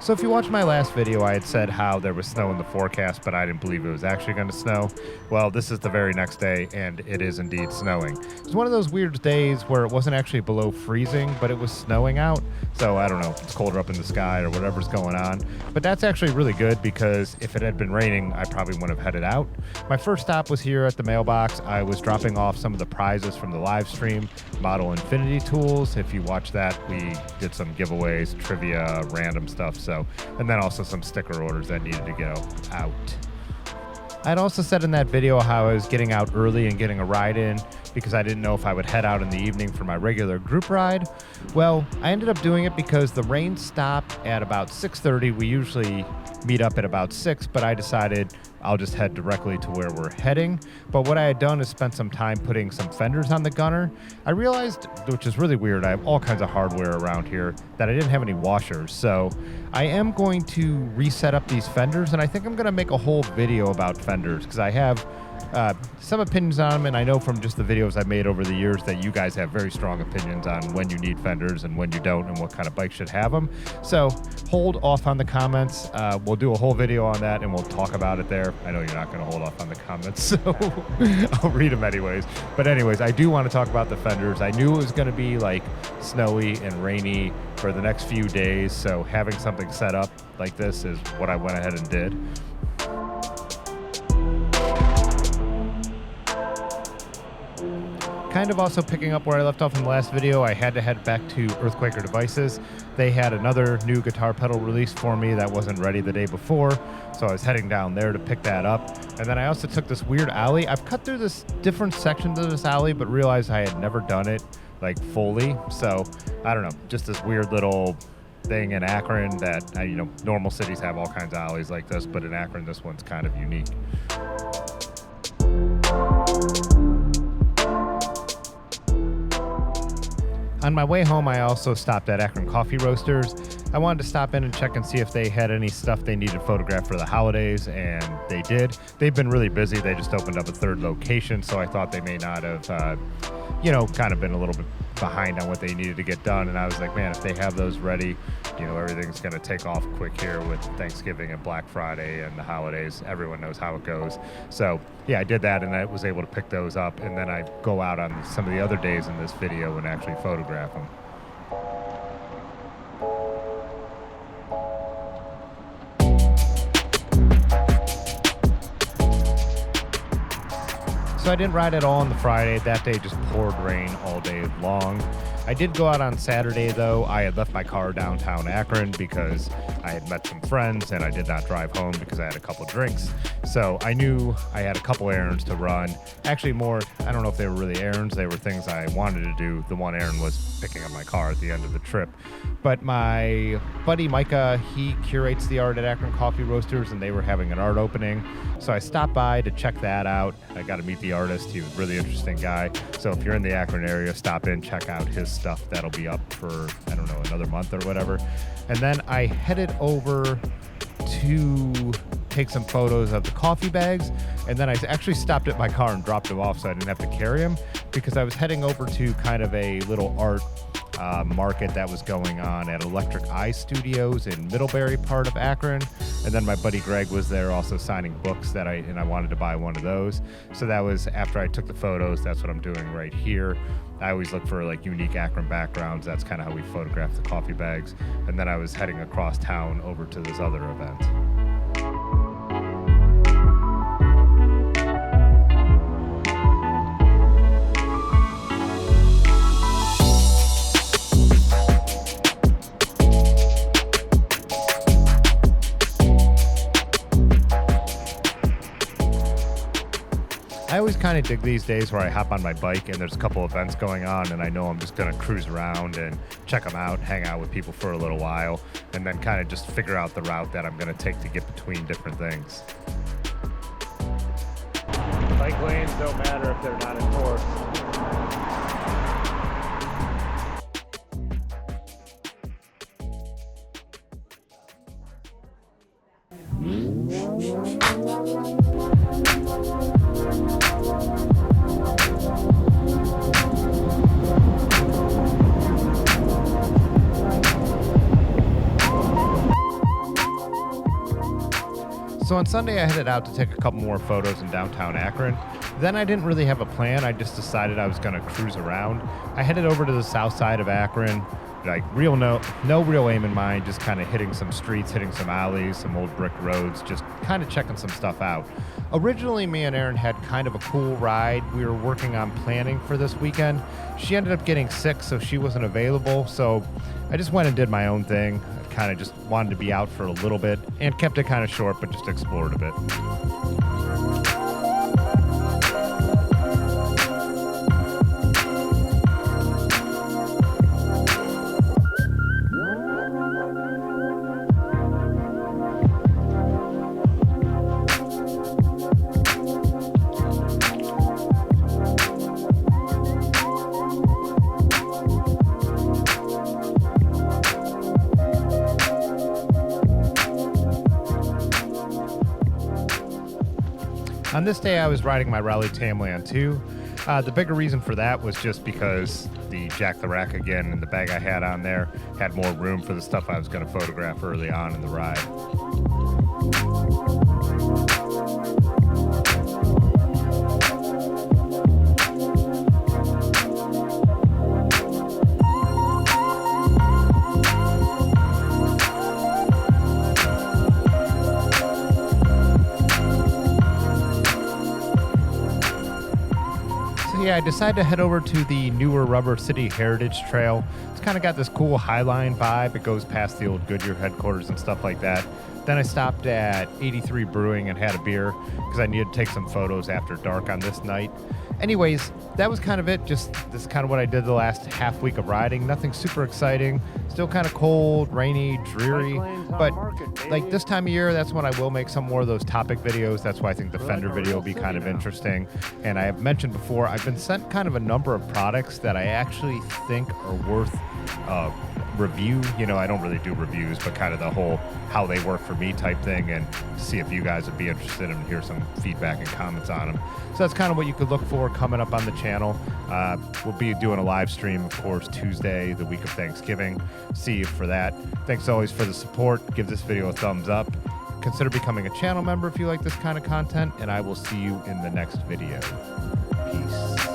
So if you watched my last video, I had said how there was snow in the forecast, but I didn't believe it was actually going to snow. Well, this is the very next day, and it is indeed snowing. It's one of those weird days where it wasn't actually below freezing, but it was snowing out. So I don't know if it's colder up in the sky or whatever's going on. But that's actually really good because if it had been raining, I probably wouldn't have headed out. My first stop was here at the mailbox. I was dropping off some of the prizes from the live stream, Model Infinity tools. If you watch that, we did some giveaways, trivia, random stuff. And then also some sticker orders that needed to go out. I'd also said in that video how I was getting out early and getting a ride in because I didn't know if I would head out in the evening for my regular group ride. Well, I ended up doing it because the rain stopped at about 6:30. We usually meet up at about 6, but I decided I'll just head directly to where we're heading. But what I had done is spent some time putting some fenders on the gunner. I realized, which is really weird, I have all kinds of hardware around here, that I didn't have any washers. So I am going to reset up these fenders, and I think I'm gonna make a whole video about fenders because I have some opinions on them, and I know from just the videos I've made over the years that you guys have very strong opinions on when you need fenders and when you don't and what kind of bike should have them. So hold off on the comments. We'll do a whole video on that and we'll talk about it there. I know you're not going to hold off on the comments, so I'll read them anyways. But anyways, I do want to talk about the fenders. I knew it was going to be like snowy and rainy for the next few days, so having something set up like this is what I went ahead and did. Kind of also picking up where I left off in the last video, I had to head back to Earthquaker Devices. They had another new guitar pedal release for me that wasn't ready the day before, so I was heading down there to pick that up. And then I also took this weird alley. I've cut through this different sections of this alley, but realized I had never done it like fully. So I don't know, just this weird little thing in Akron that, normal cities have all kinds of alleys like this, but in Akron, this one's kind of unique. On my way home, I also stopped at Akron Coffee Roasters. I wanted to stop in and check and see if they had any stuff they needed photographed for the holidays, and they did. They've been really busy. They just opened up a third location, so I thought they may not have, kind of been a little bit behind on what they needed to get done. And I was like, man, if they have those ready, everything's going to take off quick here with Thanksgiving and Black Friday and the holidays. Everyone knows how it goes. So yeah, I did that, and I was able to pick those up, and then I go out on some of the other days in this video and actually photograph them. So I didn't ride at all on the Friday. That day just poured rain all day long. I did go out on Saturday though. I had left my car downtown Akron because I had met some friends and I did not drive home because I had a couple drinks. So I knew I had a couple errands to run. Actually more, I don't know if they were really errands, they were things I wanted to do. The one errand was picking up my car at the end of the trip. But my buddy Micah, he curates the art at Akron Coffee Roasters and they were having an art opening. So I stopped by to check that out. I got to meet the artist. He was a really interesting guy. So if you're in the Akron area, stop in, check out his stuff. That'll be up for, another month or whatever. And then I headed over to take some photos of the coffee bags. And then I actually stopped at my car and dropped them off so I didn't have to carry them because I was heading over to kind of a little art market that was going on at Electric Eye Studios in Middlebury part of Akron. And then my buddy Greg was there also signing books that I wanted to buy one of those. So that was after I took the photos. That's what I'm doing right here. I always look for like unique Akron backgrounds. That's kind of how we photograph the coffee bags. And then I was heading across town over to this other event. I always kind of dig these days where I hop on my bike and there's a couple events going on and I know I'm just going to cruise around and check them out, hang out with people for a little while, and then kind of just figure out the route that I'm going to take to get between different things. Bike lanes don't matter if they're not enforced. So on Sunday, I headed out to take a couple more photos in downtown Akron. Then I didn't really have a plan. I just decided I was going to cruise around. I headed over to the south side of Akron, like no real aim in mind, just kind of hitting some streets, hitting some alleys, some old brick roads, just kind of checking some stuff out. Originally, me and Erin had kind of a cool ride we were working on planning for this weekend. She ended up getting sick, so she wasn't available. So I just went and did my own thing. I kind of just wanted to be out for a little bit and kept it kind of short, but just explored a bit. On this day, I was riding my Raleigh Tamland 2. The bigger reason for that was just because the Jack the Rack again and the bag I had on there had more room for the stuff I was going to photograph early on in the ride. Yeah, I decided to head over to the newer Rubber City Heritage Trail. It's kind of got this cool Highline vibe. It goes past the old Goodyear headquarters and stuff like that. Then I stopped at 83 Brewing and had a beer because I needed to take some photos after dark on this night. Anyways, that was kind of it. Just this is kind of what I did the last half week of riding. Nothing super exciting. Still kind of cold, rainy, dreary. But like this time of year, that's when I will make some more of those topic videos. That's why I think the fender video will be kind of interesting. And I have mentioned before, I've been sent kind of a number of products that I actually think are worth review. You know, I don't really do reviews, but kind of the whole how they work for me type thing, and see if you guys would be interested and hear some feedback and comments on them. So that's kind of what you could look for coming up on the channel. We'll be doing a live stream, of course, Tuesday, the week of Thanksgiving. See you for that. Thanks always for the support. Give this video a thumbs up. Consider becoming a channel member if you like this kind of content, and I will see you in the next video. Peace.